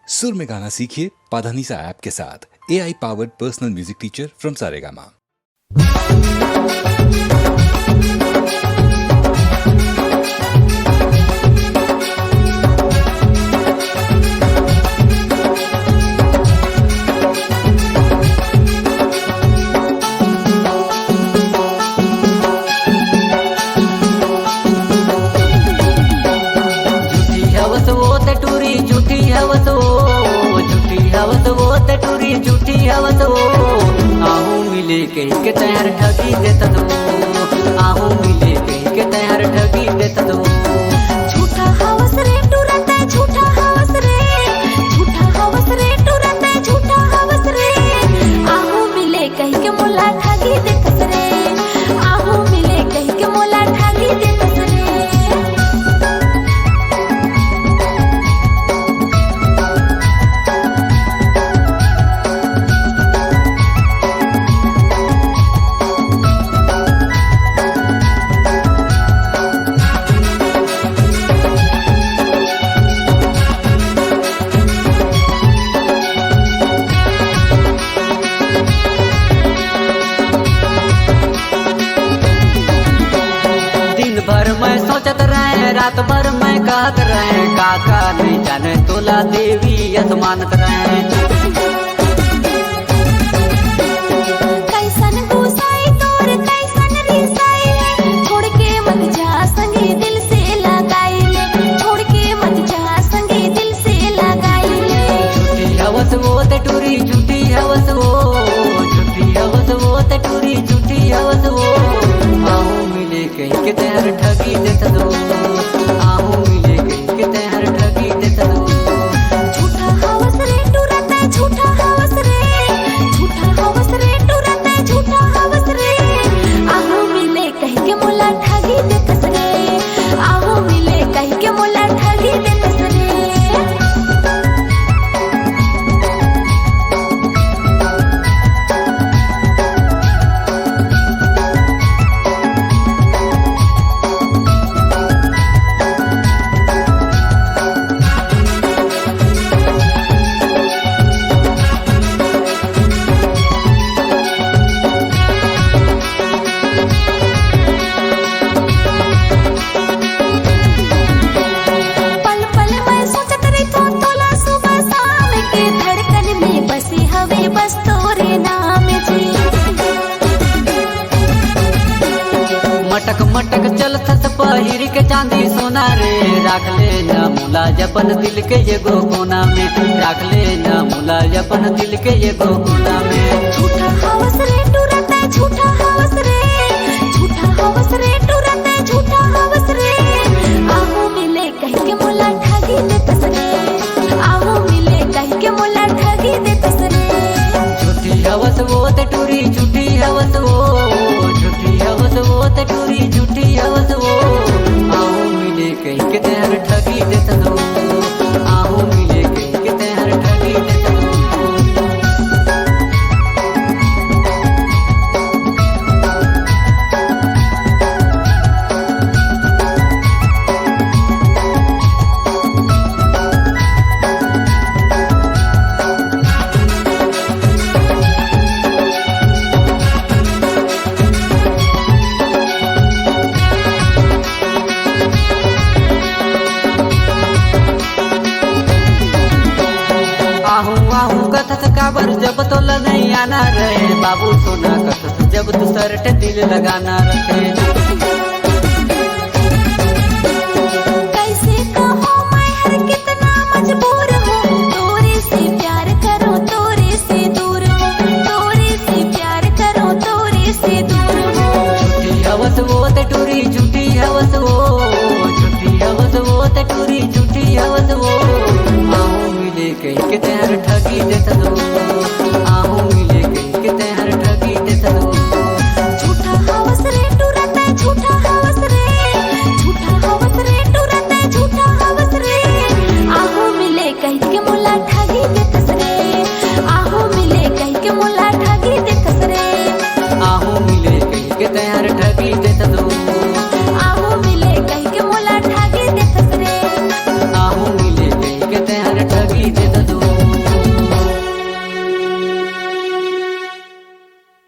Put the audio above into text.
सुर में गाना सीखिए पाधानीसा ऐप के साथ। AI powered personal music teacher from Saregama. आहू मिले कहीं के तैयार ठगी देता दो, आहू मिले कहीं के तैयार ठगी देता दो। झूठा हवस रे टूरत है, झूठा हवस रे, झूठा हवस रे टूरत है, झूठा हवस रे। आहू मिले कहीं के मोला ठगी देता रे, आहू मिले कहीं के मोला ठगी देता रे। भर मैं सोचत रहे, रात भर मैं कहत रहे, काका नहीं जाने तोला देवी असमानत रहे। कैसन गुसाई तोर कैसन रिसाई ले, छोड़ के मत जा संगे दिल से लगाई ले, छोड़ के मत जा संगे दिल से लगाई ले। झूठी हवस वो ते टूरी, झूठी हवस वो, झूठी हवस वो ते टूरी, झूठी हवस वो। आहू मिले कहीं के तैयार ठगी देता दो, आहू मिले कहीं के तैयार ठगी देता दो। झूठा हवस रे टूरत है, झूठा हवस रे, झूठा हवस रे टूरत है, झूठा हवस रे। आहू मिले कहीं के मोला ठगी देता रे, आहू मिले कहीं के मोला ठगी देता रे। बस तोरे नाम जी मटक मटक चलत पहिर के चांदी सोना रे। राख ले ना मुला जपन दिल के एगो कोना में, राख ले ना मुला जपन दिल के एगो कोना में। झूठा हवस रे टूरत है, झूठा हवस रे, झूठा हवस रे टूरत है, झूठा हवस रे। आहू मिले कहीं के मोला ठगी देता रे, आहू मिले कहीं के मोला ठगी देता रे। झूठी हवस वो ते टूरी, झूठी हवस वो, झूठी हवस वो ते टूरी, झूठी हवस वो। आहू मिले कहीं के तैयार ठगी देता दो, आहू मिले कहीं के तैयार ठगी देता दो। आहू आहू कथत काबर जब तोल नहीं आना रहे, बाबू सोना कथत जब तू सरटे दिल लगाना रखे। कैसे कहो मैं हर कितना मजबूर हूँ, तोरे से प्यार करो तोरे से दूर हूँ, तोरे से प्यार करो तोरे से दूर हूँ। झूठी हवस वो ते टूरी, झूठी हवस वो, झूठी हवस वो ते टूरी, झूठी हवस वो। आहू मिले कहीं के